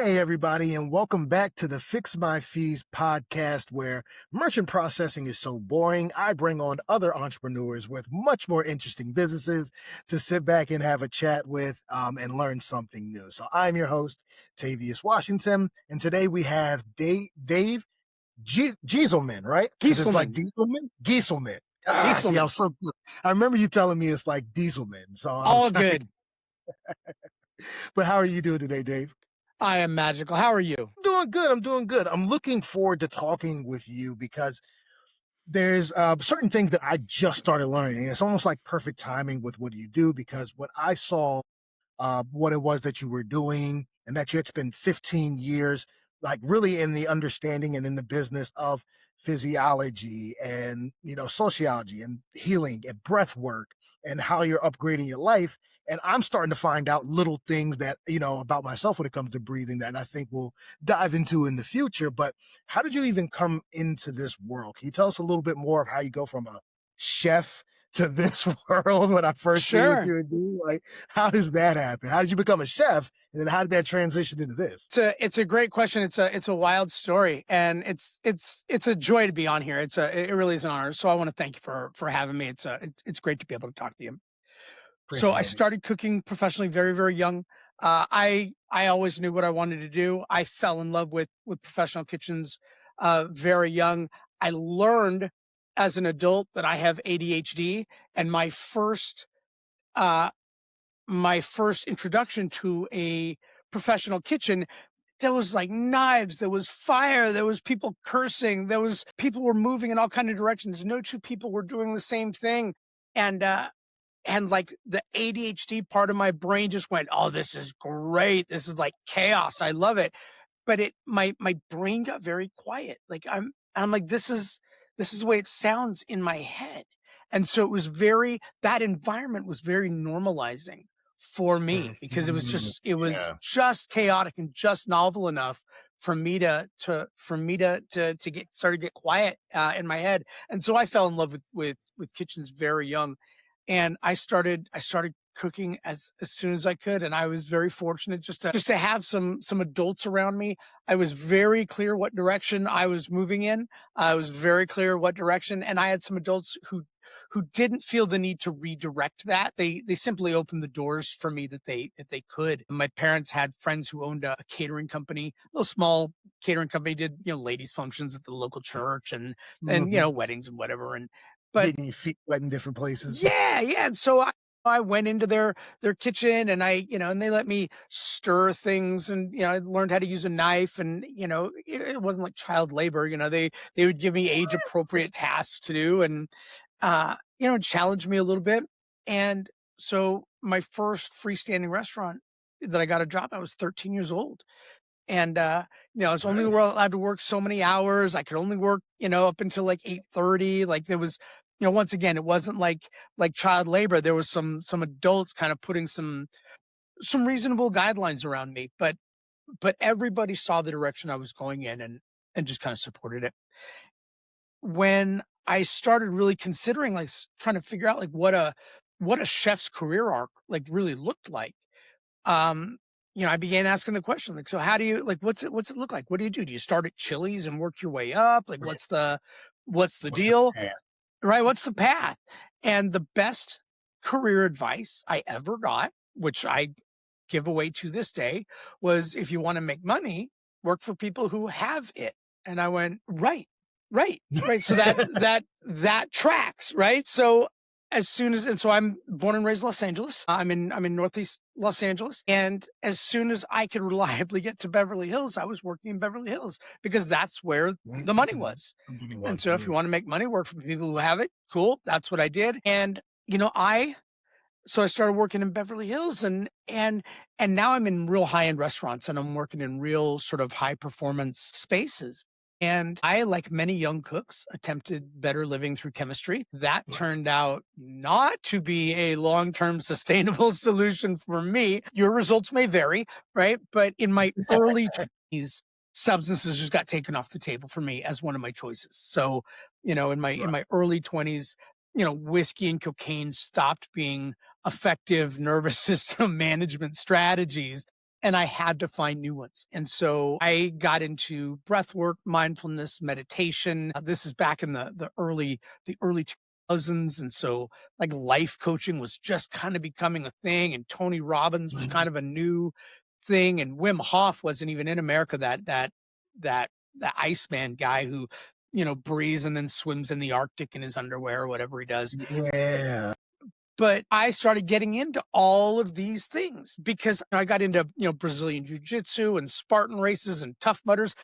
Hey, everybody, and welcome back to the Fix My Fees podcast, where merchant processing is so boring. I bring on other entrepreneurs with much more interesting businesses to sit back and have a chat with and learn something new. So I'm your host, Tavious Washington, and today we have Dave Gieselman, right? Because it's like Gieselman. Gieselman. See, Gieselman. I'm so good. I remember you telling me it's like Dieselman. So All good. But how are you doing today, Dave? I am magical. How are you? I'm doing good. I'm looking forward to talking with you because there's certain things that I just started learning. It's almost like perfect timing with what you do, because when I saw what it was that you were doing and that you had spent 15 years, like really in the understanding and in the business of physiology and, sociology and healing and breath work and how you're upgrading your life. And I'm starting to find out little things that, about myself when it comes to breathing that I think we'll dive into in the future. But how did you even come into this world? Can you tell us a little bit more of how you go from a chef to this world when I first see what you were doing? Like, how does that happen? How did you become a chef? And then how did that transition into this? It's a great question. It's a wild story, and it's a joy to be on here. It really is an honor. So I want to thank you for having me. It's great to be able to talk to you. So I started cooking professionally very, very young. I always knew what I wanted to do. I fell in love with professional kitchens very young. I learned as an adult that I have ADHD, and my first introduction to a professional kitchen, there was like knives, there was fire, there was people cursing, there was people were moving in all kinds of directions. No two people were doing the same thing. And like the ADHD part of my brain just went, oh, this is great. This is like chaos. I love it. But my brain got very quiet. Like I'm like, this is the way it sounds in my head. And so that environment was very normalizing for me, because it was just chaotic and just novel enough for me to get quiet in my head. And so I fell in love with kitchens very young. And I started cooking as soon as I could. And I was very fortunate just to have some adults around me. I was very clear what direction I was moving in. I was very clear what direction. And I had some adults who didn't feel the need to redirect that. They simply opened the doors for me that they could. My parents had friends who owned a catering company, a little small catering company, did, ladies functions at the local church and weddings and whatever. But getting your feet wet in different places. Yeah. And so I went into their kitchen, and and they let me stir things, and, I learned how to use a knife, and, it wasn't like child labor. They would give me age appropriate tasks to do, and, challenge me a little bit. And so my first freestanding restaurant that I got a job, I was 13 years old. And, I was only allowed to work so many hours. I could only work, up until like 8:30. Like there was, once again, it wasn't like child labor. There was some adults kind of putting some reasonable guidelines around me, but everybody saw the direction I was going in, and just kind of supported it. When I started really considering, like, trying to figure out like what a chef's career arc like really looked like, I began asking the question, like, so how do you, like, what's it look like? What do you do? Do you start at Chili's and work your way up? Like, what's the deal? Right? What's the path? And the best career advice I ever got, which I give away to this day, was, if you want to make money, work for people who have it. And I went, right. So that tracks, right? So so I'm born and raised Los Angeles. I'm in Northeast Los Angeles. And as soon as I could reliably get to Beverly Hills, I was working in Beverly Hills, because that's where the money was. And so if you want to make money, work for people who have it, cool. That's what I did. And, so I started working in Beverly Hills, and now I'm in real high-end restaurants, and I'm working in real sort of high performance spaces. And I, like many young cooks, attempted better living through chemistry. That turned out not to be a long-term sustainable solution for me. Your results may vary, right? But in my early 20s, substances just got taken off the table for me as one of my choices. So, in my early 20s, whiskey and cocaine stopped being effective nervous system management strategies. and I had to find new ones. And so I got into breath work, mindfulness, meditation. This is back in the early 2000s. And so like life coaching was just kind of becoming a thing. And Tony Robbins was Mhm. kind of a new thing. And Wim Hof wasn't even in America, that Iceman guy who, breathes and then swims in the Arctic in his underwear or whatever he does. Yeah. But I started getting into all of these things because I got into, Brazilian jiu-jitsu and Spartan races and Tough Mudders.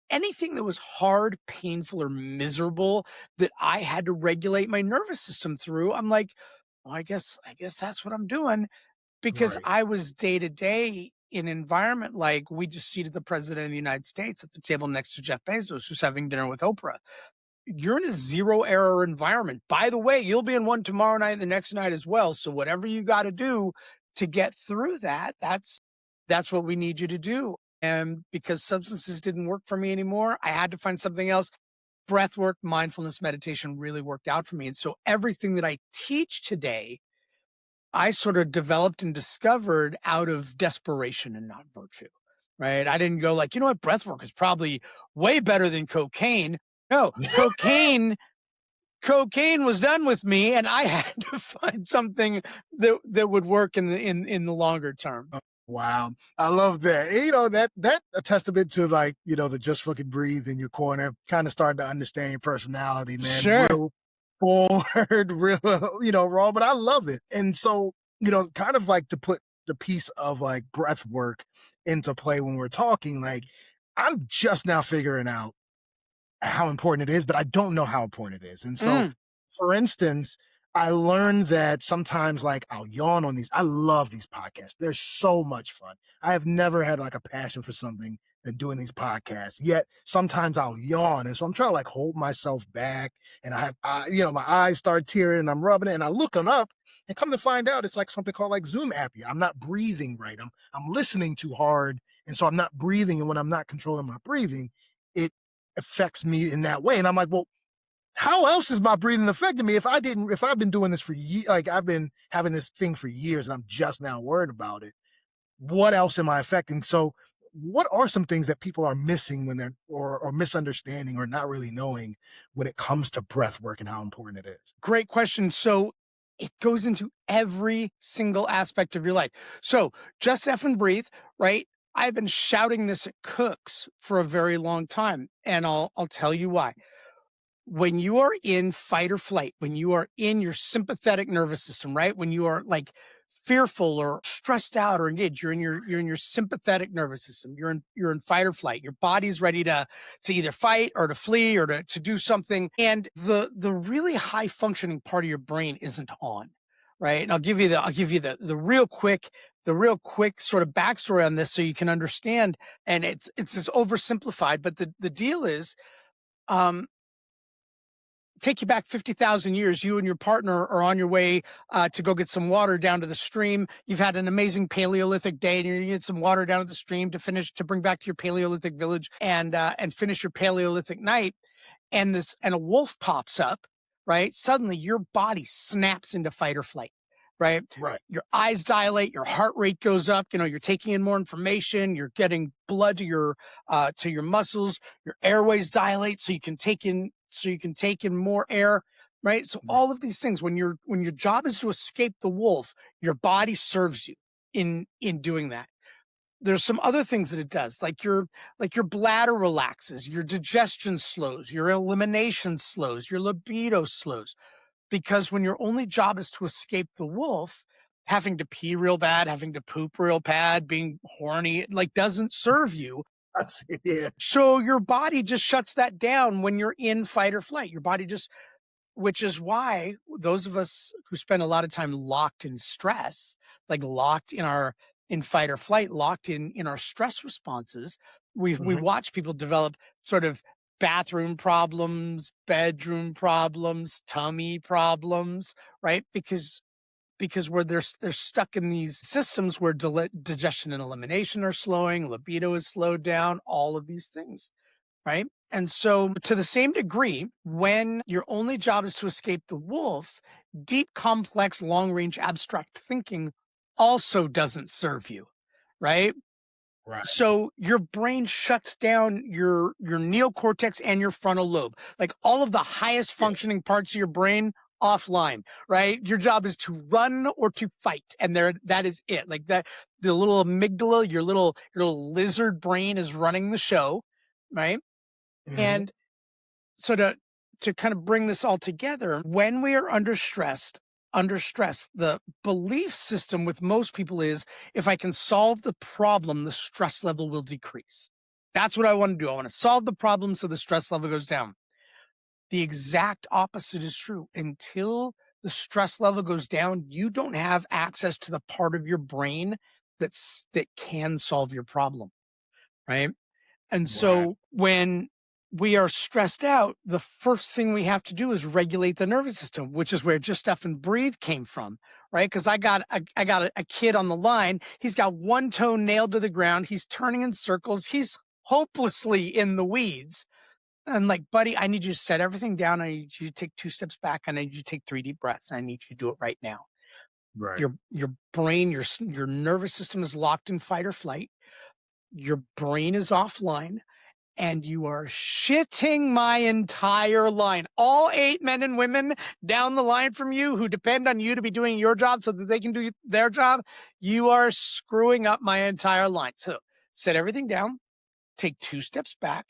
Anything that was hard, painful, or miserable that I had to regulate my nervous system through, I'm like, well, I guess that's what I'm doing, because Right. I was day to day in an environment like we just seated the president of the United States at the table next to Jeff Bezos, who's having dinner with Oprah. You're in a zero error environment. By the way, you'll be in one tomorrow night and the next night as well. So whatever you got to do to get through that, that's what we need you to do. And because substances didn't work for me anymore, I had to find something else. Breath work, mindfulness, meditation really worked out for me. And so everything that I teach today, I sort of developed and discovered out of desperation and not virtue. Right. I didn't go like, you know what, breath work is probably way better than cocaine. No, cocaine was done with me, and I had to find something that would work in the longer term. Wow. I love that. And, that a testament to like, the just fucking breathe in your corner, kind of starting to understand your personality, man. Sure. Real forward, real, raw, but I love it. And so, kind of like to put the piece of like breath work into play when we're talking, like I'm just now figuring out how important it is, but I don't know how important it is. And so, Mm. for instance, I learned that sometimes like I'll yawn on these. I love these podcasts. They're so much fun. I have never had like a passion for something than doing these podcasts. Yet sometimes I'll yawn. And so I'm trying to like hold myself back, and my eyes start tearing and I'm rubbing it and I look them up and come to find out it's like something called like Zoom apnea. I'm not breathing right. I'm listening too hard. And so I'm not breathing. And when I'm not controlling my breathing, it affects me in that way. And I'm like, well, how else is my breathing affecting me if I've been doing this for years, like I've been having this thing for years and I'm just now worried about it. What else am I affecting? So what are some things that people are missing when they're or misunderstanding or not really knowing when it comes to breath work and how important it is? Great question. So it goes into every single aspect of your life. So just F and breathe, right? I've been shouting this at cooks for a very long time, and I'll tell you why. When you are in fight or flight, when you are in your sympathetic nervous system, right? When you are like fearful or stressed out or engaged, you're in your sympathetic nervous system. You're in fight or flight. Your body's ready to either fight or to flee or to do something. And the really high functioning part of your brain isn't on. Right. And I'll give you the real quick sort of backstory on this so you can understand. And it's just oversimplified, but the deal is, um, take you back 50,000 years. You and your partner are on your way to go get some water down to the stream. You've had an amazing Paleolithic day, and you're going to get some water down to the stream to bring back to your Paleolithic village and finish your Paleolithic night. And a wolf pops up, right? Suddenly your body snaps into fight or flight, right? Right. Your eyes dilate, your heart rate goes up. You're taking in more information. You're getting blood to your muscles. Your airways dilate, so you can take in more air, right? So Right. all of these things, when your job is to escape the wolf, your body serves you in doing that. There's some other things that it does, like your bladder relaxes, your digestion slows, your elimination slows, your libido slows. Because when your only job is to escape the wolf, having to pee real bad, having to poop real bad, being horny, like doesn't serve you. That's it. Yeah. So your body just shuts that down when you're in fight or flight. Your body just, which is why those of us who spend a lot of time locked in stress, like locked in fight or flight, locked in our stress responses, we Mhm. watch people develop sort of bathroom problems, bedroom problems, tummy problems, right? Because where they're stuck in these systems where digestion and elimination are slowing, libido is slowed down, all of these things, right? And so, to the same degree, when your only job is to escape the wolf, deep, complex, long range, abstract thinking also doesn't serve you, right? Right. So your brain shuts down your neocortex and your frontal lobe, like all of the highest Yeah. functioning parts of your brain offline, right? Your job is to run or to fight, and there that is it. Like that, the little amygdala, your little lizard brain is running the show, right? Mhm. And so to kind of bring this all together, when we are under stress, the belief system with most people is, if I can solve the problem, the stress level will decrease. That's what I want to do. I want to solve the problem so the stress level goes down. The exact opposite is true. Until the stress level goes down, you don't have access to the part of your brain that can solve your problem, right? And Right. so when we are stressed out, the first thing we have to do is regulate the nervous system, which is where Just Stuff and Breathe came from, right? Because I got a kid on the line. He's got one toe nailed to the ground. He's turning in circles. He's hopelessly in the weeds. I'm like, buddy, I need you to set everything down. I need you to take 2 steps back. I need you to take 3 deep breaths. And I need you to do it right now. Right. Your brain, your nervous system is locked in fight or flight. Your brain is offline, and you are shitting my entire line. All 8 men and women down the line from you who depend on you to be doing your job so that they can do their job, you are screwing up my entire line. So set everything down, take 2 steps back,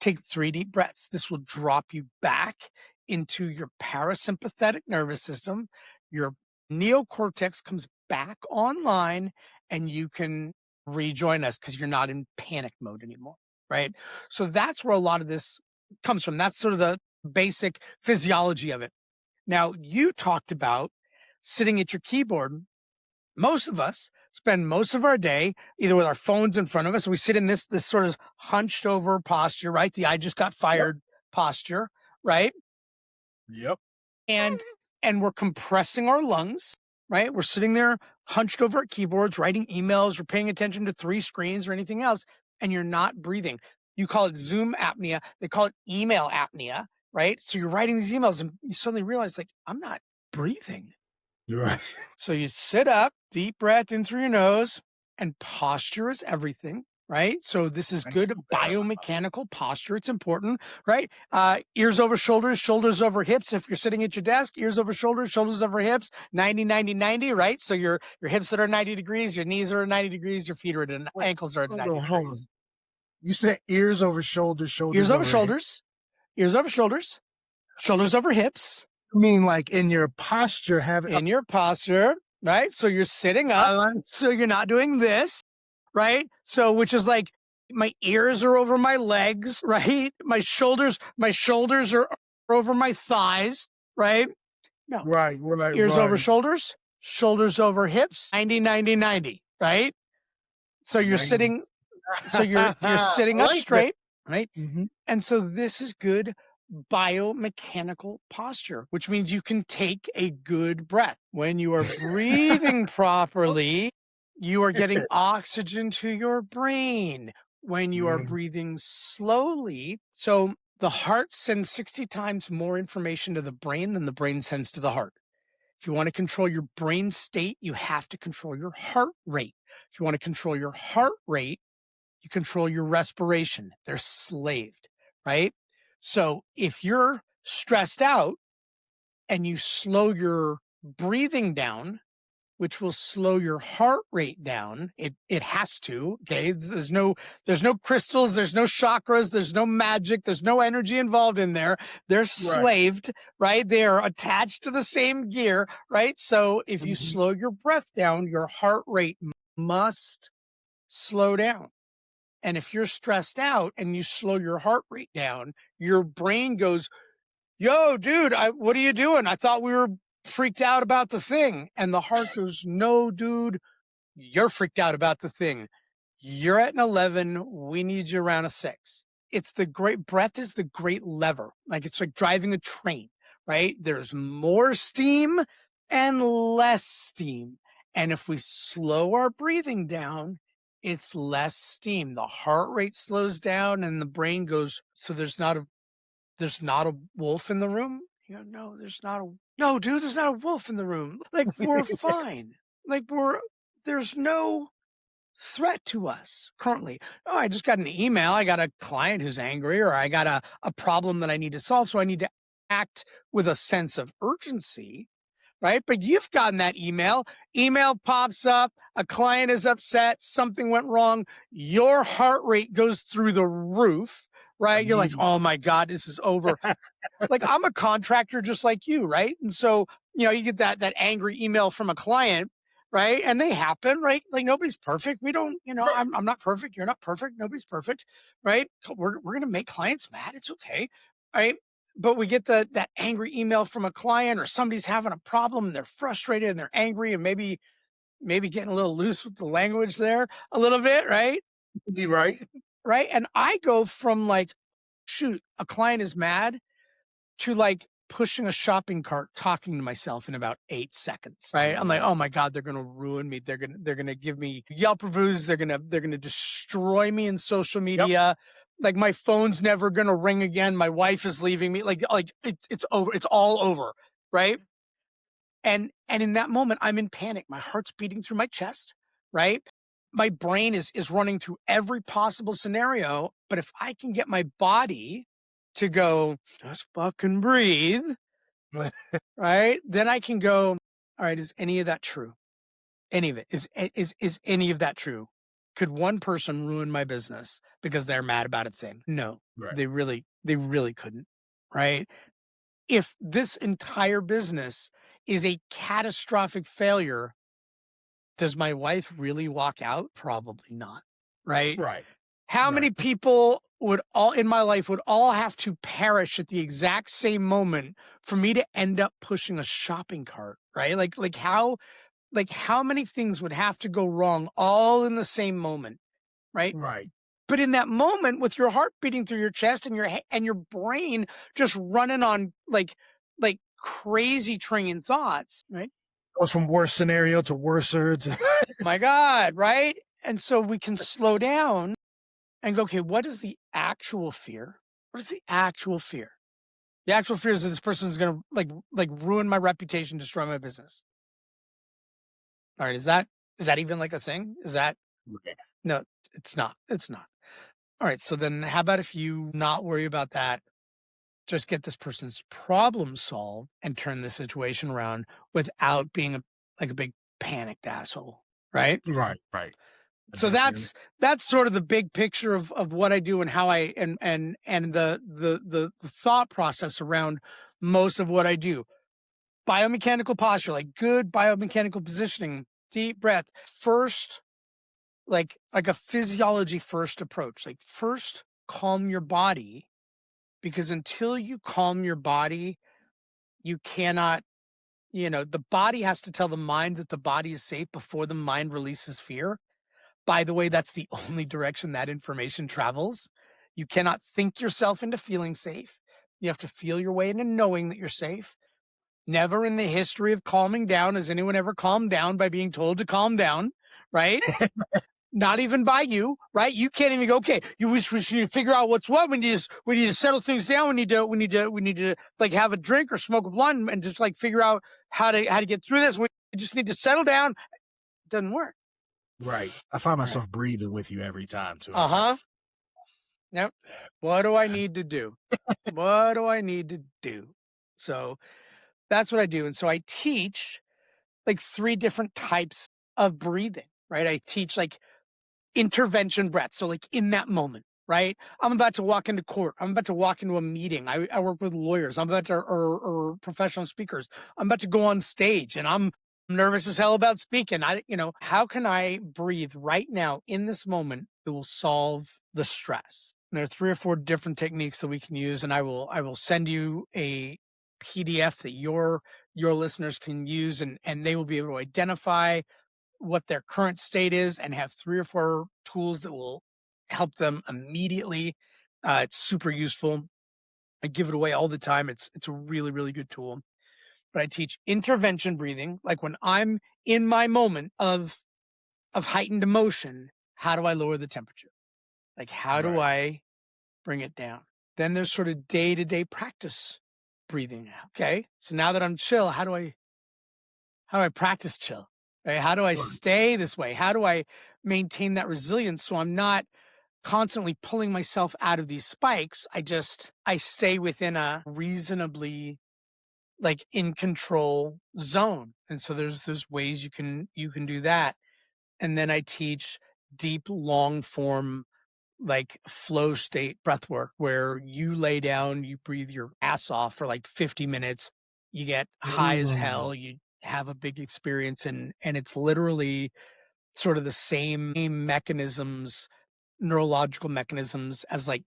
take 3 deep breaths. This will drop you back into your parasympathetic nervous system. Your neocortex comes back online, and you can rejoin us because you're not in panic mode anymore, right? So that's where a lot of this comes from. That's sort of the basic physiology of it. Now, you talked about sitting at your keyboard. Most of us spend most of our day either with our phones in front of us. We sit in this sort of hunched over posture, right? The I just got Yep. fired posture, right? Yep. and and we're compressing our lungs, right? We're sitting there hunched over our keyboards, writing emails, or paying attention to 3 screens or anything else, and you're not breathing. You call it Zoom apnea. They call it email apnea, right? So you're writing these emails and you suddenly realize, like, I'm not breathing. You're right. So you sit up, deep breath in through your nose, and posture is everything, right? So this is I good do that. biomechanical posture. It's important, right? Ears over shoulders, shoulders over hips. If you're sitting at your desk, ears over shoulders, shoulders over hips, 90, 90, 90, right? So your hips that are 90 degrees, your knees are at 90 degrees, your feet are at Wait, ankles are at hold 90 on, hold degrees. on. You said ears over shoulders, Ears shoulders over over head. shoulders, ears over shoulders, shoulders over hips. I mean, like in your posture, having. In your posture, right? So you're sitting I up, like. so you're not doing this, right? So which is like my ears are over my legs, right? My shoulders are over my thighs, right? No. Right. We're like Ears over right. shoulders, shoulders over hips, 90 90 90, right? So you're Dang. sitting so you're I sitting up like that. straight, right? Hmm. And so this is good biomechanical posture, which means you can take a good breath. When you are breathing properly, you are getting oxygen to your brain. When you are Mhm. breathing slowly, so the heart sends 60 times more information to the brain than the brain sends to the heart. If you want to control your brain state, you have to control your heart rate. If you want to control your heart rate, you control your respiration. They're slaved, right? So if you're stressed out and you slow your breathing down, which will slow your heart rate down, it has to. Okay, there's no crystals, there's no chakras, there's no magic, there's no energy involved in there. They're Right. slaved, right? They are attached to the same gear, right? So if you Mhm. slow your breath down, your heart rate must slow down. And if you're stressed out and you slow your heart rate down, your brain goes, yo, dude, what are you doing? I thought we were freaked out about the thing. And the heart goes, no, dude, you're freaked out about the thing. You're at an 11. We need you around a 6. It's the great breath is the great lever. Like it's like driving a train, right? There's more steam and less steam. And if we slow our breathing down, it's less steam. The heart rate slows down and the brain goes, so there's not a wolf in the room? You go, no, no, dude, there's not a wolf in the room. Like we're fine. Like there's no threat to us currently. Oh, I just got an email. I got a client who's angry, or I got a problem that I need to solve. So I need to act with a sense of urgency, right? But you've gotten that email pops up, a client is upset, something went wrong, your heart rate goes through the roof, right? You're like, Immediately. oh my God, this is over. Like, I'm a contractor just like you, right? And so, you get that angry email from a client, right? And they happen, right? Like, nobody's perfect. We don't, Right. I'm not perfect. You're not perfect. Nobody's perfect, right? So we're gonna make clients mad. It's okay, right? But we get that angry email from a client, or somebody's having a problem and they're frustrated and they're angry, and maybe getting a little loose with the language there a little bit, right? You right. Right. And I go from like, shoot, a client is mad, to like pushing a shopping cart, talking to myself in about 8 seconds. Right. I'm like, Yeah. oh my God, they're gonna ruin me. They're gonna give me Yelp reviews. They're gonna destroy me in social Yep. media. Like, my phone's never gonna ring again. My wife is leaving me. Like it's over. It's all over. Right. And in that moment, I'm in panic. My heart's beating through my chest. Right. My brain is running through every possible scenario. But if I can get my body to go, just fucking breathe, right? Then I can go, all right, is any of that true? Any of it? Is any of that true? Could one person ruin my business because they're mad about a thing? No, Right. they really couldn't, right? If this entire business is a catastrophic failure, does my wife really walk out? Probably not, right? Right. How Right. many people would all in my life would all have to perish at the exact same moment for me to end up pushing a shopping cart, right? Like how many things would have to go wrong all in the same moment, right? Right. But in that moment, with your heart beating through your chest and your brain just running on like crazy train thoughts, right? Goes from worst scenario to worser to My God, right? And so we can slow down and go, okay, what is the actual fear? What is the actual fear? The actual fear is that this person is going to like ruin my reputation, destroy my business. All right, is that even like a thing? Is that no? It's not. It's not. All right, so then how about if you not worry about that? Just get this person's problem solved and turn the situation around without being like a big panicked asshole, right? right. Right. So Definitely. that's sort of the big picture of what I do and how I and the thought process around most of what I do. Biomechanical posture, like good biomechanical positioning, deep breath. First, like a physiology first approach. Like, first calm your body, because until you calm your body, you cannot, the body has to tell the mind that the body is safe before the mind releases fear. By the way, that's the only direction that information travels. You cannot think yourself into feeling safe. You have to feel your way into knowing that you're safe. Never in the history of calming down has anyone ever calmed down by being told to calm down, right? Not even by you, right? You can't even go, okay, we need to figure out what's what. We need to settle things down. We need to like have a drink or smoke a blunt and just like figure out how to get through this. We just need to settle down. It doesn't work. Right. I find All right. myself breathing with you every time too. Uh-huh. Yep. What do I need to do? What do I need to do? So that's what I do. And so I teach like 3 different types of breathing, right? I teach like intervention breath. So like in that moment, right? I'm about to walk into court. I'm about to walk into a meeting. I work with lawyers. I'm about to, or professional speakers. I'm about to go on stage and I'm nervous as hell about speaking. How can I breathe right now in this moment that will solve the stress? There are 3 or 4 different techniques that we can use, and I will send you a PDF that your listeners can use, and they will be able to identify what their current state is and have 3 or 4 tools that will help them immediately. It's super useful. I give it away all the time. It's a really, really good tool. But I teach intervention breathing, like when I'm in my moment of heightened emotion, how do I lower the temperature? Like, how do Right. I bring it down? Then there's sort of day-to-day practice breathing. Okay, so now that I'm chill, how do I practice chill? Right? How do I Right. stay this way? How do I maintain that resilience. So I'm not constantly pulling myself out of these spikes. I stay within a reasonably like in control zone. And so there's ways you can do that. And then I teach deep, long form, like flow state breath work where you lay down, you breathe your ass off for like 50 minutes, you get high as Mm. hell, you have a big experience, and it's literally sort of the same mechanisms, neurological mechanisms as like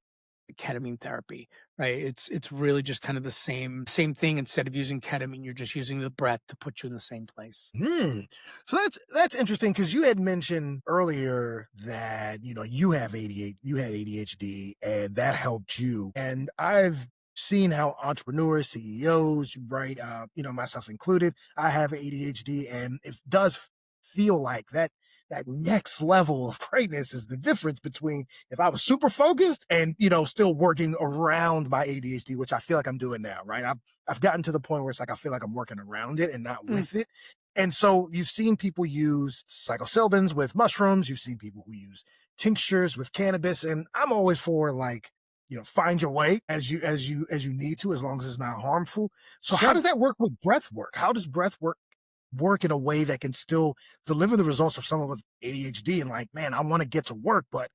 ketamine therapy, right? It's really just kind of the same thing. Instead of using ketamine, you're just using the breath to put you in the same place. Hmm. So that's interesting because you had mentioned earlier that you have ADHD, you had ADHD, and that helped you. And I've seen how entrepreneurs, CEOs, right, myself included, I have ADHD, and it does feel like that next level of greatness is the difference between if I was super focused and still working around my ADHD, which I feel like I'm doing now, right? I've gotten to the point where it's like I feel like I'm working around it and not Mm, with it. And so you've seen people use psilocybins with mushrooms. You've seen people who use tinctures with cannabis. And I'm always for like, find your way as you need to, as long as it's not harmful. So how sure. does that work with breath work? How does breath work in a way that can still deliver the results of someone with ADHD? And like, man, I want to get to work, but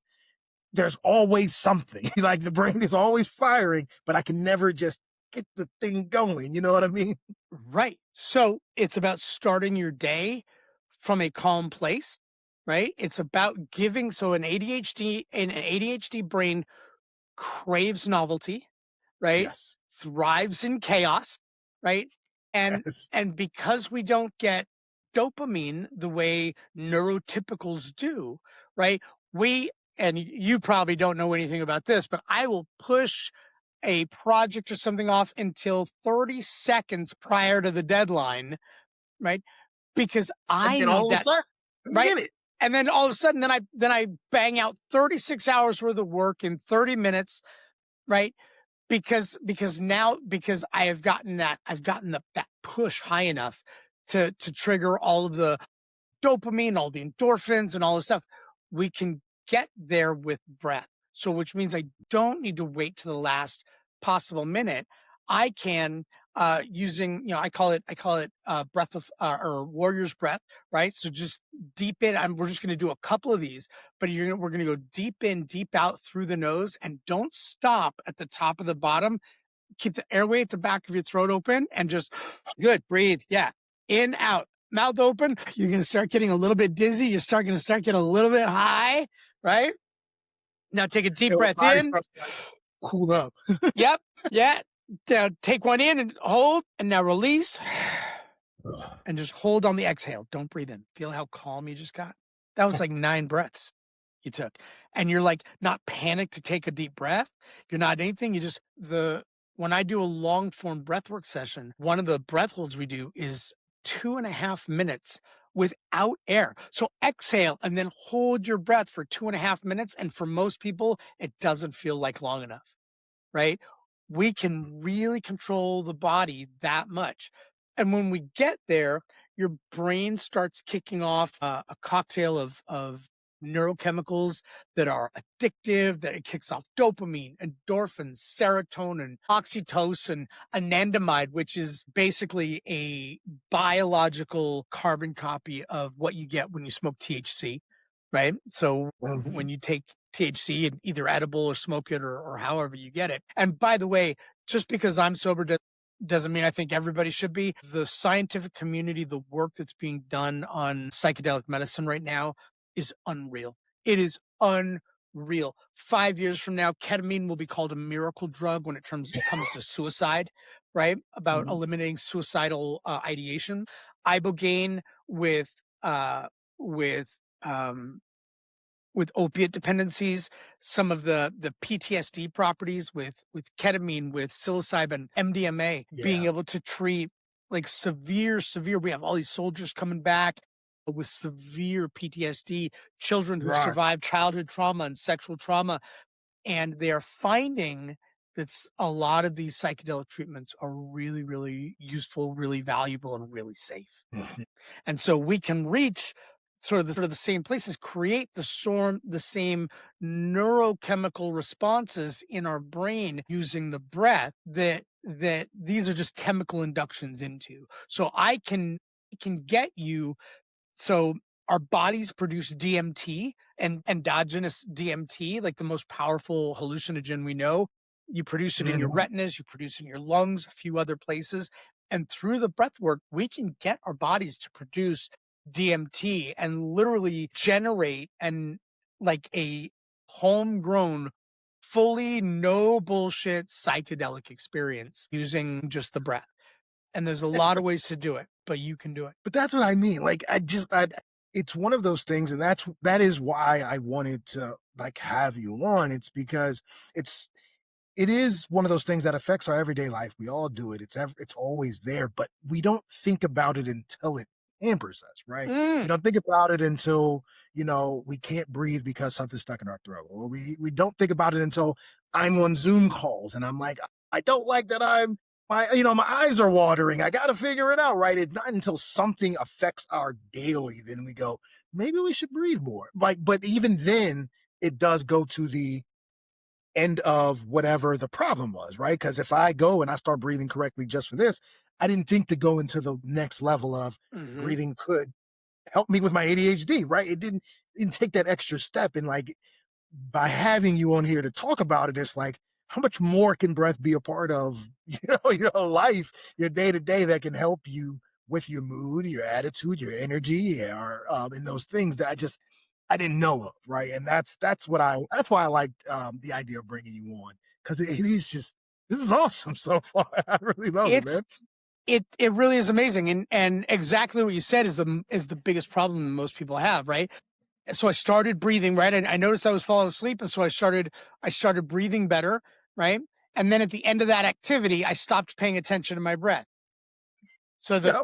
there's always something. Like the brain is always firing, but I can never just get the thing going. You know what I mean? Right. So it's about starting your day from a calm place, right? It's about giving. So an ADHD brain craves novelty, right? Yes. Thrives in chaos, right? And Yes. and because we don't get dopamine the way neurotypicals do, right? We and you probably don't know anything about this, but I will push a project or something off until 30 seconds prior to the deadline, right? Because And I then need all of a that, sudden, right? get it. And then all of a sudden, then I bang out 36 hours worth of work in 30 minutes, right? Because I have gotten that push high enough to trigger all of the dopamine, all the endorphins, and all this stuff. We can get there with breath. So, which means I don't need to wait to the last possible minute. I can using, I call it breath of or warrior's breath, right? So just deep in. We're just going to do a couple of these, but we're going to go deep in, deep out through the nose, and don't stop at the top of the bottom. Keep the airway at the back of your throat open and just good. Breathe. Yeah. In, out, mouth open. You're going to start getting a little bit dizzy. Going to start getting a little bit high, right? Now take a deep And my breath body in. starts to like cool up. Yep. Yeah. Now take one in and hold, and now release and just hold on the exhale. Don't breathe in. Feel how calm you just got. That was like 9 breaths you took. And you're like not panicked to take a deep breath. You're not anything. When I do a long form breathwork session, one of the breath holds we do is 2.5 minutes without air. So exhale and then hold your breath for 2.5 minutes. And for most people, it doesn't feel like long enough, right? We can really control the body that much. And when we get there, your brain starts kicking off a cocktail of neurochemicals that are addictive, that it kicks off dopamine, endorphins, serotonin, oxytocin, anandamide, which is basically a biological carbon copy of what you get when you smoke THC, right? So when you take THC and either edible or smoke it or however you get it. And by the way, just because I'm sober doesn't mean I think everybody should be. The scientific community, the work that's being done on psychedelic medicine right now is unreal. It is unreal. 5 years from now, ketamine will be called a miracle drug when it comes to suicide, right? About Mhm. eliminating suicidal ideation. Ibogaine uh, with um, with opiate dependencies, some of the PTSD properties with ketamine, with psilocybin, MDMA, being Yeah. able to treat like severe. We have all these soldiers coming back with severe PTSD, children who Right. survived childhood trauma and sexual trauma, and they are finding that a lot of these psychedelic treatments are really, really useful, really valuable, and really safe. Mhm. And so we can reach sort of the same places create the same neurochemical responses in our brain using the breath that these are just chemical inductions into. So I can get you so our bodies produce DMT and endogenous DMT, like the most powerful hallucinogen we know. You produce it in your Mhm. retinas, you produce it in your lungs, a few other places. And through the breath work, we can get our bodies to produce DMT and literally generate like a homegrown, fully no bullshit psychedelic experience using just the breath. And there's a lot of ways to do it, but you can do it. But that's what I mean. Like, it's one of those things, and that is why I wanted to like have you on. It's because it's it is one of those things that affects our everyday life. We all do it. It's always there, but we don't think about it until it hampers us, right? We Mm. don't think about it until, we can't breathe because something's stuck in our throat. Or we don't think about it until I'm on Zoom calls and I'm like, I don't like that my eyes are watering. I got to figure it out, right? It's not until something affects our daily, then we go, maybe we should breathe more. Like, but even then it does go to the end of whatever the problem was, right? Because if I go and I start breathing correctly just for this, I didn't think to go into the next level of Hmm. breathing could help me with my ADHD, right? It didn't take that extra step. And like by having you on here to talk about it, it's like how much more can breath be a part of your life, your day to day that can help you with your mood, your attitude, your energy, or and those things that I didn't know of, right? And that's why I liked the idea of bringing you on because it is just this is awesome so far. I really love it, It's man. it really is amazing, and exactly what you said is the biggest problem that most people have, right? So I started breathing, right? And I noticed I was falling asleep, and so I started breathing better, right? And then at the end of that activity, I stopped paying attention to my breath. So Yep,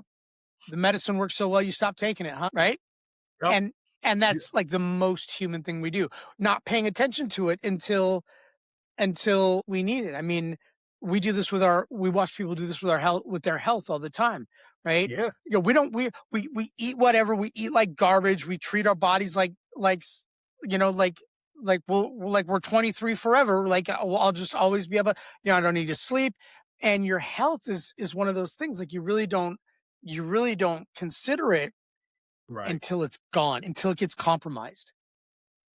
the medicine works so well, you stop taking it, huh? Right? yep, And and yeah, that's like the most human thing we do, not paying attention to it until we need it. I mean, we watch people do this with their health all the time, right? yeah, We don't we eat whatever, we eat like garbage, we treat our bodies you know, like we're 23 forever, like I'll just always be able, I don't need to sleep. And your health is one of those things like you really don't consider it right, until it's gone, until it gets compromised.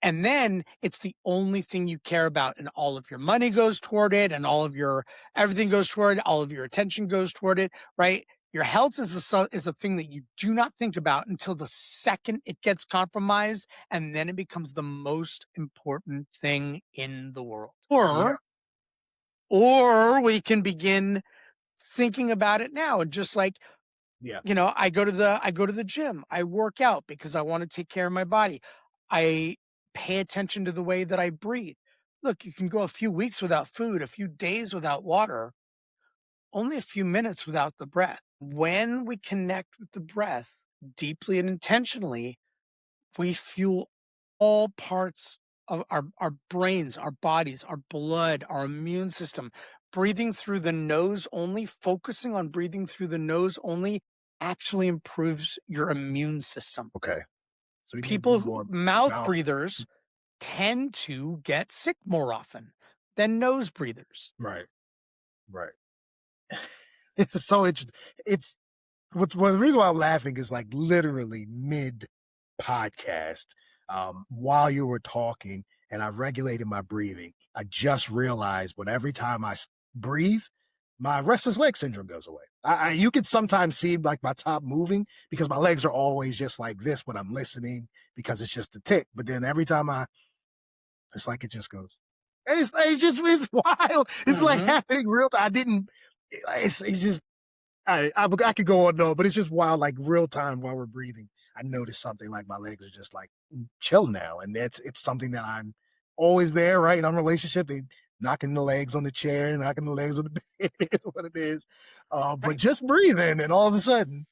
And then it's the only thing you care about, and all of your money goes toward it, and all of your everything goes toward it, all of your attention goes toward it, right? Your health is a thing that you do not think about until the second it gets compromised, and then it becomes the most important thing in the world. yeah, Or we can begin thinking about it now, and just like, yeah, I go to the gym. I work out because I want to take care of my body. I pay attention to the way that I breathe. Look, you can go a few weeks without food, a few days without water, only a few minutes without the breath. When we connect with the breath deeply and intentionally, we fuel all parts of our brains, our bodies, our blood, our immune system. Breathing through the nose only, focusing on breathing through the nose only, actually improves your immune system. okay. So we need to do People, more mouth mouth. breathers tend to get sick more often than nose breathers. Right, right. It's so interesting. It's the reason why I'm laughing is like literally mid podcast, while you were talking, and I regulated my breathing. I just realized when every time breathe, my restless leg syndrome goes away. You can sometimes see like my top moving because my legs are always just like this when I'm listening because it's just a tick. But then every time it's like it just goes. And it's wild. It's like Hmm. happening real time. I didn't. It's just I could go on though, but it's just wild, like real time while we're breathing. I notice something like my legs are just like chill now, and it's something that I'm always there, right? In our relationship, they knocking the legs on the chair, knocking the legs on the bed, is what it is. But Right. just breathing, and all of a sudden,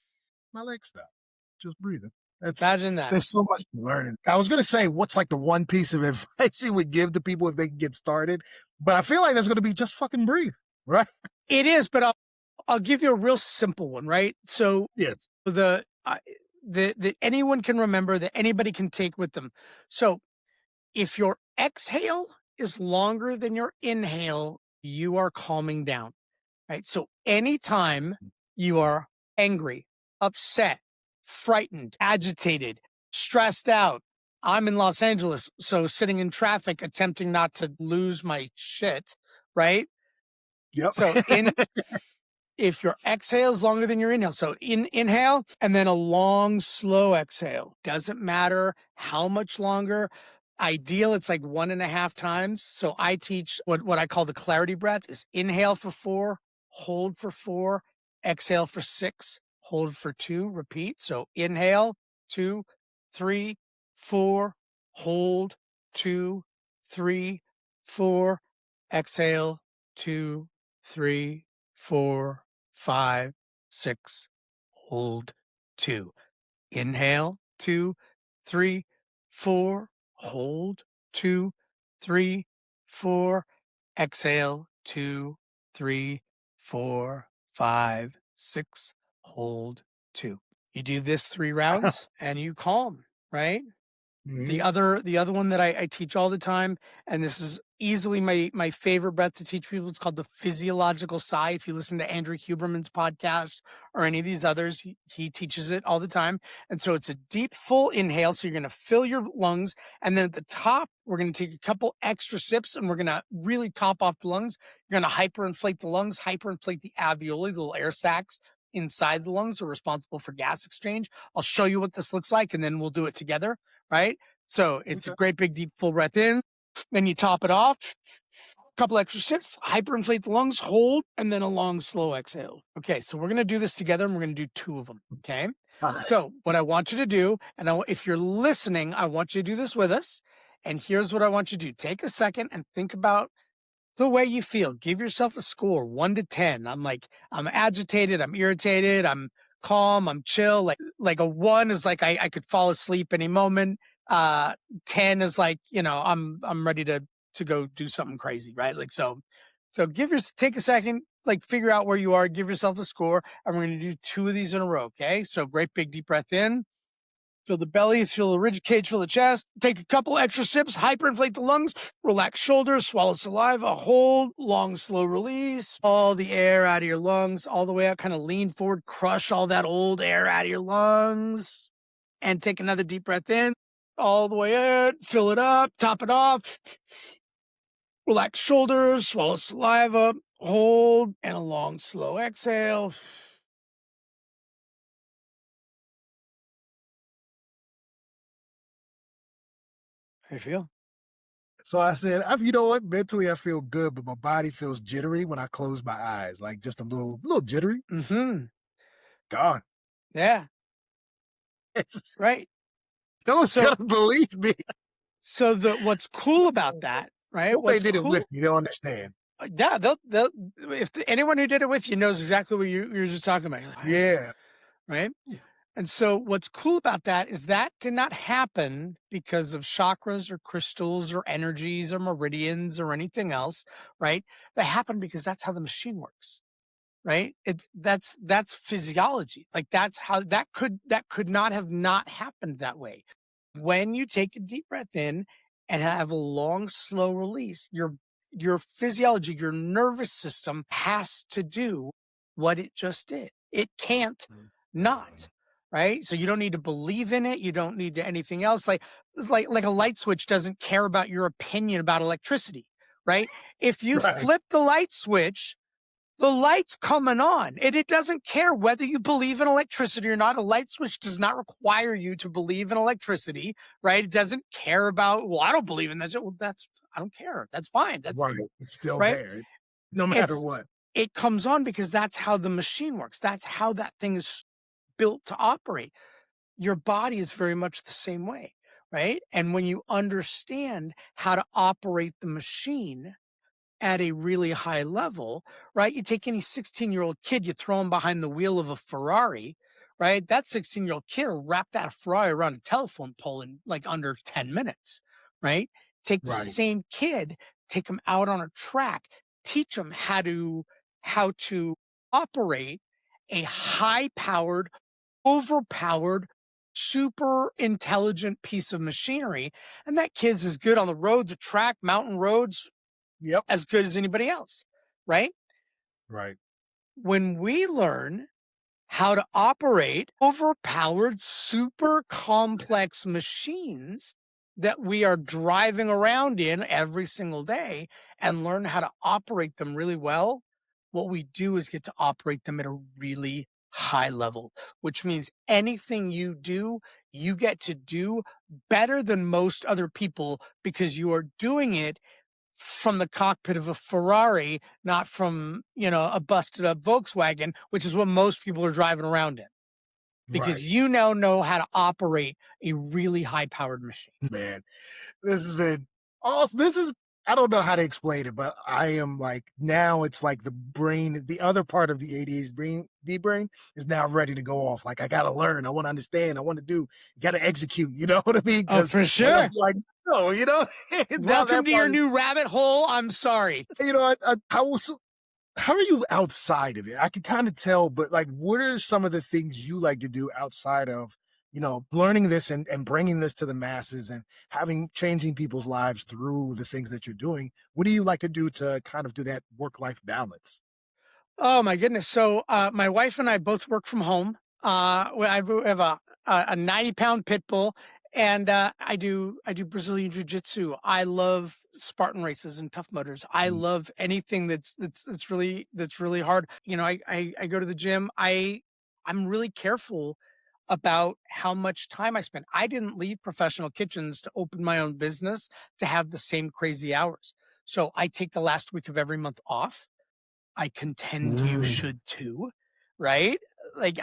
my legs stop. Just breathing. That's Imagine that. there's so much learning. I was gonna say, what's like the one piece of advice you would give to people if they can get started, but I feel like that's gonna be just fucking breathe, right? It is, but I'll give you a real simple one, right? So Yes. the uh, that anyone can remember, that anybody can take with them. So if your exhale is longer than your inhale, you are calming down, right? So anytime you are angry, upset, frightened, agitated, stressed out, I'm in Los Angeles, so sitting in traffic, attempting not to lose my shit, right? Yep. So if your exhale is longer than your inhale, so inhale and then a long, slow exhale. Doesn't matter how much longer. Ideal, it's like 1.5 times. So I teach what I call the clarity breath is inhale for 4, hold for 4, exhale for 6, hold for 2, repeat. So inhale, 2, 3, 4, hold, 2, 3, 4, exhale, 2, 3, 4, 5, 6, hold, 2. Inhale, 2, 3, 4, hold, 2, 3, 4, exhale, 2, 3, 4, 5, 6, hold, 2. You do this 3 rounds and you calm, right? Mhm. The other one that I teach all the time, and this is easily my favorite breath to teach people. It's called the Physiological Sigh. If you listen to Andrew Huberman's podcast or any of these others, he teaches it all the time. And so it's a deep, full inhale. So you're going to fill your lungs, and then at the top, we're going to take a couple extra sips, and we're going to really top off the lungs. You're going to hyperinflate the lungs, hyperinflate the alveoli, the little air sacs inside the lungs are responsible for gas exchange. I'll show you what this looks like, and then we'll do it together, right? So it's a Okay. great big deep full breath in, then you top it off, a couple extra sips, hyperinflate the lungs, hold, and then a long slow exhale. Okay, so we're gonna do this together, and we're gonna do 2 of them. Okay, All right. so what I want you to do, and if you're listening, I want you to do this with us. And here's what I want you to do: take a second and think about the way you feel. Give yourself a score, 1 to 10. I'm agitated, I'm irritated, I'm calm, I'm chill. Like a 1 is like I could fall asleep any moment. 10 is like, I'm ready to go do something crazy, right? Like so take a second, like figure out where you are, give yourself a score, and we're gonna do 2 of these in a row. Okay. So great big deep breath in. Fill the belly, feel the rib cage, fill the chest. Take a couple extra sips, hyperinflate the lungs, relax shoulders, swallow saliva, hold, long, slow release. All the air out of your lungs, all the way out, kind of lean forward, crush all that old air out of your lungs. And take another deep breath in, all the way in, fill it up, top it off. Relax shoulders, swallow saliva, hold, and a long, slow exhale. How you feel? So I said, you know what? Mentally, I feel good, but my body feels jittery when I close my eyes, like just a little jittery. Mm-hmm. God, Yeah, it's right. no one's So gonna believe me. So what's cool about that, right? Hope they What's did it with cool? me. They'll understand. Yeah, they'll if anyone who did it with you knows exactly what you're just talking about. You're like, right? Yeah. Right? And so what's cool about that is that did not happen because of chakras or crystals or energies or meridians or anything else, right? That happened because that's how the machine works, right? That's physiology. Like that's how that could not have not happened that way. When you take a deep breath in and have a long, slow release, your physiology, your nervous system has to do what it just did. It can't not, right? So you don't need to believe in it. You don't need to anything else. Like a light switch doesn't care about your opinion about electricity, right? If you Right. flip the light switch, the light's coming on, and it doesn't care whether you believe in electricity or not. A light switch does not require you to believe in electricity, right? It doesn't care about, well, I don't believe in that. Well, I don't care. That's fine. That's Right. It's still right. there, no matter It's, what. it comes on because that's how the machine works. That's how that thing is built to operate. Your body is very much the same way, right? And when you understand how to operate the machine at a really high level, right? You take any 16-year-old kid, you throw him behind the wheel of a Ferrari, right? That 16-year-old kid will wrap that Ferrari around a telephone pole in like under 10 minutes, right? Take the Right. same kid, take him out on a track, teach him how to operate a high-powered, overpowered super intelligent piece of machinery. And that kid's as good on the roads, the track, mountain roads, Yep. as good as anybody else, right? Right. When we learn how to operate overpowered, super complex machines that we are driving around in every single day and learn how to operate them really well, what we do is get to operate them at a really high level, which means anything you do, you get to do better than most other people because you are doing it from the cockpit of a Ferrari, not from, a busted up Volkswagen, which is what most people are driving around in, because Right. you now know how to operate a really high powered machine. Man, this has been awesome. This is, I don't know how to explain it, but I am like, now it's like the brain, the other part of the ADHD brain is now ready to go off. Like, I got to learn. I want to understand. I want to do, got to execute. You know what I mean? Oh, Because for what else sure. do I know? Now Welcome that to your part is, new rabbit hole. I'm sorry. how was, how are you outside of it? I can kind of tell, but like, what are some of the things you like to do outside of, learning this and bringing this to the masses and having changing people's lives through the things that you're doing? What do you like to do to kind of do that work-life balance? Oh my goodness. So my wife and I both work from home. I have a 90-pound pit bull, and I do Brazilian jiu-jitsu. I love Spartan races and tough motors. I Mm. love anything that's really hard. I go to the gym. I'm really careful about how much time I spend. I didn't leave professional kitchens to open my own business to have the same crazy hours. So I take the last week of every month off. I contend you Mm. should too, right? Like,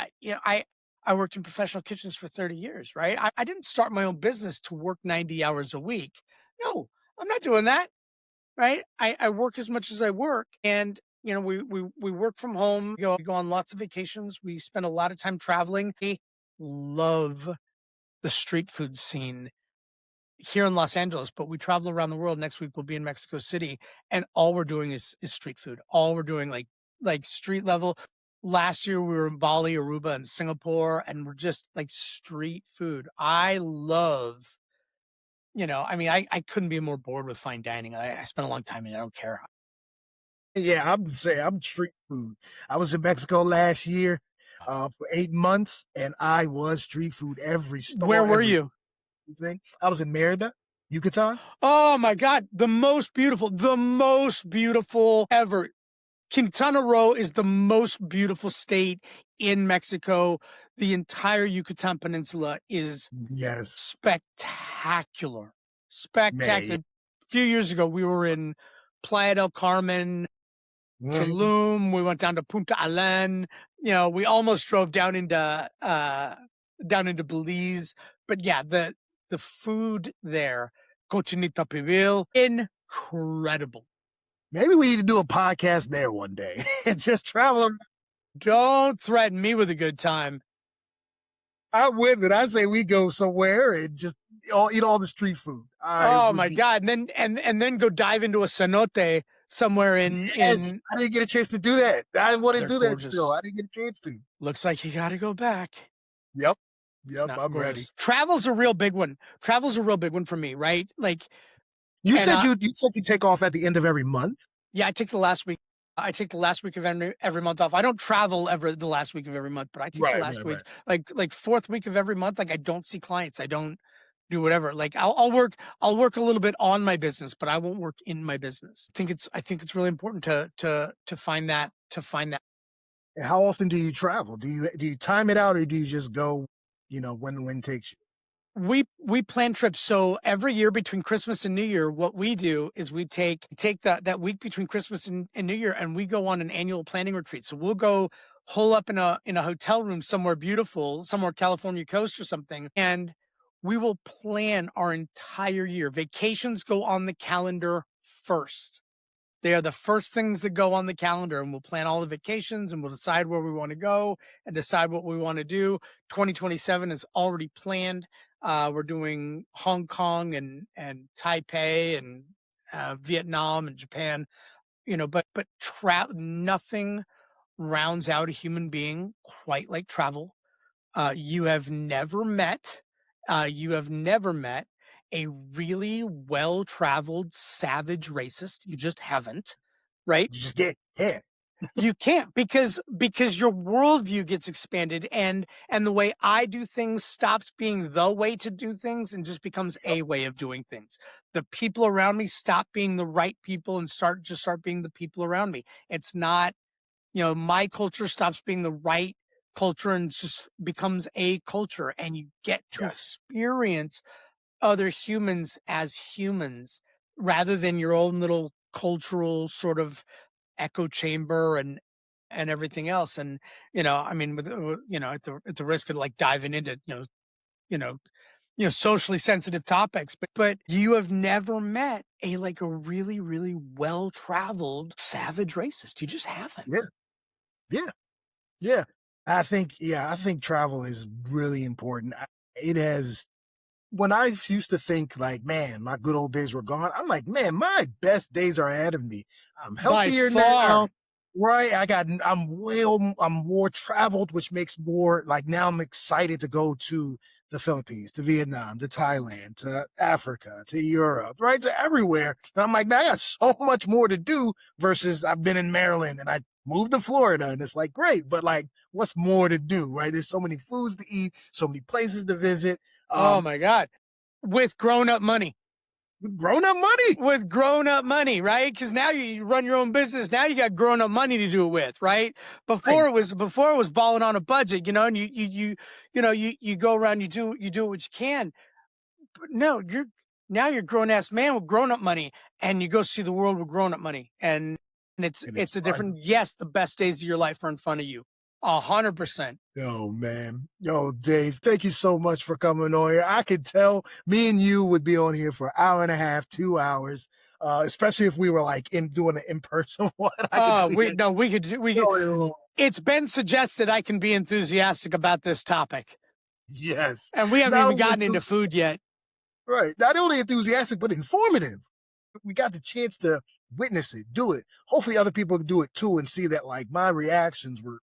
I worked in professional kitchens for 30 years, right? I didn't start my own business to work 90 hours a week. No, I'm not doing that, right? I work as much as I work, and we work from home. We go on lots of vacations. We spend a lot of time traveling. I love the street food scene here in Los Angeles, but we travel around the world. Next week we'll be in Mexico City, and all we're doing is street food. All we're doing, like street level. Last year we were in Bali, Aruba, and Singapore, and we're just like street food. I love, I mean, I couldn't be more bored with fine dining. I spent a long time in it. I don't care. Yeah, I'm saying I'm street food. I was in Mexico last year for 8 months, and I was street food every Where stall, were you? everything. I was in Merida, Yucatan. Oh my God, the most beautiful ever. Quintana Roo is the most beautiful state in Mexico. The entire Yucatan Peninsula is Yes, spectacular. man. Spectacular. A few years ago, we were in Playa del Carmen, Mhm. Tulum. We went down to Punta Alen. We almost drove down into Belize. But yeah, the food there, cochinita pibil, incredible. Maybe we need to do a podcast there one day and just travel around. Don't threaten me with a good time. I'm with it. I say we go somewhere and just eat all the street food. I Oh would my be. God. And then go dive into a cenote somewhere in Yes, I didn't get a chance to do that. I want to they're do that still. gorgeous. I didn't get a chance to. Looks like you gotta go back. Yep. Yep. Not I'm ready. gorgeous. Travel's a real big one. Travel's a real big one for me, right? Like, You and said you take off at the end of every month. yeah, I take the last week. I take the last week of every month off. I don't travel ever the last week of every month, but I take the Right. last Right. week, Right. like fourth week of every month. Like, I don't see clients. I don't do whatever. Like, I'll work a little bit on my business, but I won't work in my business. I think it's really important to find that. And how often do you travel? Do you time it out or do you just go? When the wind takes you. We plan trips. So every year between Christmas and New Year, what we do is we take that week between Christmas and New Year, and we go on an annual planning retreat. So we'll go hole up in a hotel room somewhere beautiful, somewhere California coast or something, and we will plan our entire year. Vacations go on the calendar first. They are the first things that go on the calendar, and we'll plan all the vacations and we'll decide where we want to go and decide what we want to do. 2027 is already planned. We're doing Hong Kong and Taipei and Vietnam and Japan. But nothing rounds out a human being quite like travel. You have never met, you have never met a really well-traveled savage racist. You just haven't, right? You just get, yeah, You can't because your worldview gets expanded and the way I do things stops being the way to do things and just becomes a way of doing things. The people around me stop being the right people and start being the people around me. It's not, my culture stops being the right culture and just becomes a culture, and you get to yes, experience other humans as humans rather than your own little cultural sort of echo chamber and everything else. And I mean, with at the risk of like diving into you know socially sensitive topics, but you have never met a really really well traveled savage racist. You just yeah, haven't. yeah, yeah. I think travel is really important. It has, when I used to think like, man, my good old days were gone, I'm like, man, my best days are ahead of me. I'm By healthier now. far. Right. I'm more traveled, which makes more like now I'm excited to go to the Philippines, to Vietnam, to Thailand, to Africa, to Europe, right? To everywhere. And I'm like, man, I got so much more to do versus I've been in Maryland and I moved to Florida and it's like, great, but like, what's more to do, right? There's so many foods to eat, so many places to visit. Oh my God. With grown up money. Grown up money. With grown up money, right? Because now you run your own business. Now you got grown up money to do it with, right? Right. Before it was balling on a budget, and you go around, you do what you can. But no, you're grown ass man with grown up money, and you go see the world with grown up money, and it's And it's it's a fun. different. Yes, the best days of your life are in front of you, 100%. Oh man. Yo, Dave, thank you so much for coming on here. I could tell me and you would be on here for an hour and a half, 2 hours. Especially if we were like doing an in-person one. I could see We it no, we could. going along. It's been suggested I can be enthusiastic about this topic. Yes. And we haven't Not even only gotten into food yet. right. Not only enthusiastic, but informative. We got the chance to witness it, do it. Hopefully other people can do it too and see that like my reactions were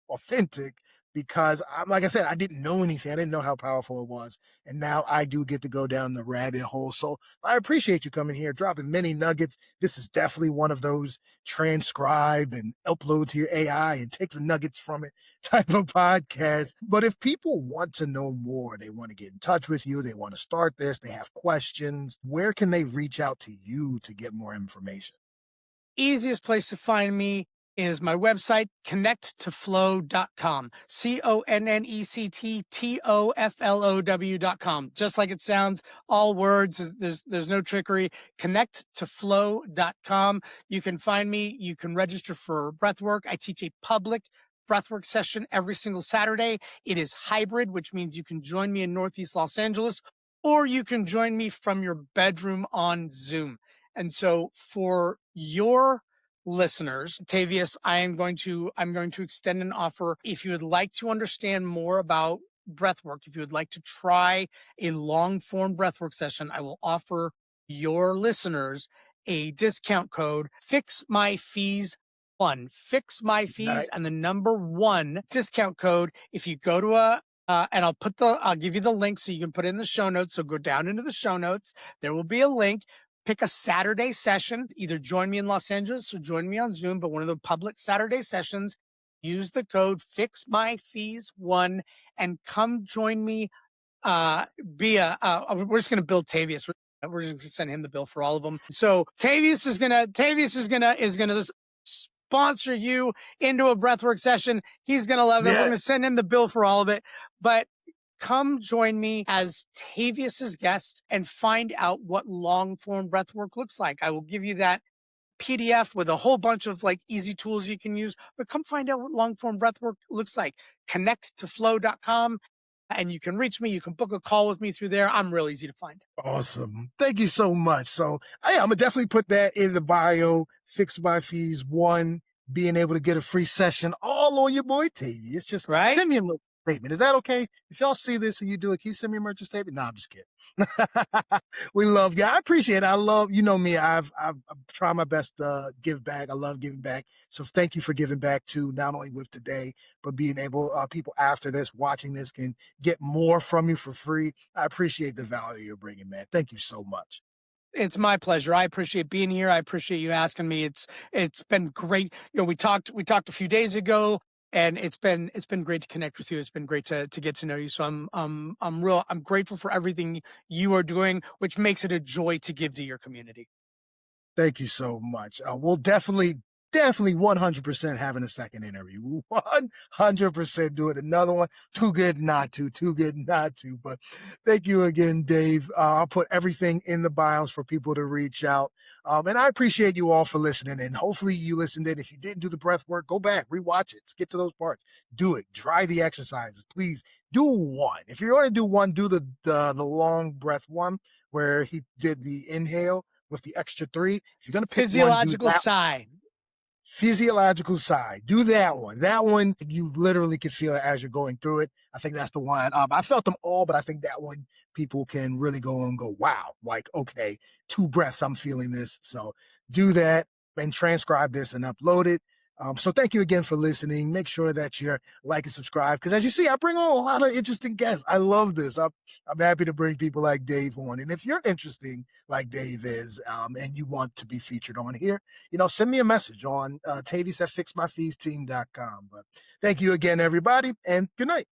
authentic because like I said, I didn't know anything. I didn't know how powerful it was. And now I do get to go down the rabbit hole. So I appreciate you coming here, dropping many nuggets. This is definitely one of those transcribe and upload to your AI and take the nuggets from it type of podcast. But if people want to know more, they want to get in touch with you, they want to start this, they have questions, where can they reach out to you to get more information? Easiest place to find me is my website, connecttoflow.com. CONNECTTOFLOW.com. Just like it sounds, all words. There's no trickery. Connecttoflow.com. You can find me. You can register for breathwork. I teach a public breathwork session every single Saturday. It is hybrid, which means you can join me in Northeast Los Angeles, or you can join me from your bedroom on Zoom. And so for your listeners, Tavious, I'm going to extend an offer. If you would like to understand more about breathwork, if you would like to try a long form breathwork session, I will offer your listeners a discount code, Fix My Fees one. Fix My Fees and the number one discount code. If you go to and I'll give you the link so you can put it in the show notes. So go down into the show notes. There will be a link. Pick a Saturday session. Either join me in Los Angeles or join me on Zoom, but one of the public Saturday sessions. Use the code Fix My Fees one and come join me. We're just gonna build Tavious. We're just gonna send him the bill for all of them. So Tavious is gonna sponsor you into a breathwork session. He's gonna love it. We're gonna send him the bill for all of it. But come join me as Tavious's guest and find out what long form breathwork looks like. I will give you that PDF with a whole bunch of like easy tools you can use, but come find out what long form breathwork looks like. Connecttoflow.com, and you can reach me. You can book a call with me through there. I'm real easy to find. Awesome. Thank you so much. So I'm going to definitely put that in the bio. Fix My Fees one, being able to get a free session all on your boy Tavious. Just Right? send me a statement. Is that okay? If y'all see this and you do it, can you send me a merchant statement? No, I'm just kidding. We love you. I appreciate it. I love, you know me, I've tried my best to give back. I love giving back. So thank you for giving back to not only with today, but being able, people after this, watching this can get more from you for free. I appreciate the value you're bringing, man. Thank you so much. It's my pleasure. I appreciate being here. I appreciate you asking me. It's been great. We talked a few days ago, and it's been great to connect with you. It's been great to get to know you. So I'm grateful for everything you are doing, which makes it a joy to give to your community. Thank you so much. We'll definitely 100% having a second interview. 100% do it. Another one. Too good not to. Too good not to. But thank you again, Dave. I'll put everything in the bios for people to reach out. And I appreciate you all for listening. And hopefully you listened in. If you didn't do the breath work, go back, rewatch it, skip to those parts. Do it. Try the exercises. Please do one. If you're going to do one, do the long breath one where he did the inhale with the extra three. If you're going to pick one, do Physiological that. sigh. Physiological Sigh. Do that one. That one, you literally can feel it as you're going through it. I think that's the one. I felt them all, but I think that one people can really go and go, wow, like, okay, 2 breaths, I'm feeling this. So do that and transcribe this and upload it. So thank you again for listening. Make sure that you're like and subscribe because as you see, I bring on a lot of interesting guests. I love this. I'm happy to bring people like Dave on. And if you're interesting like Dave is, and you want to be featured on here, send me a message on Tavious at fixmyfeesteam.com. But thank you again, everybody, and good night.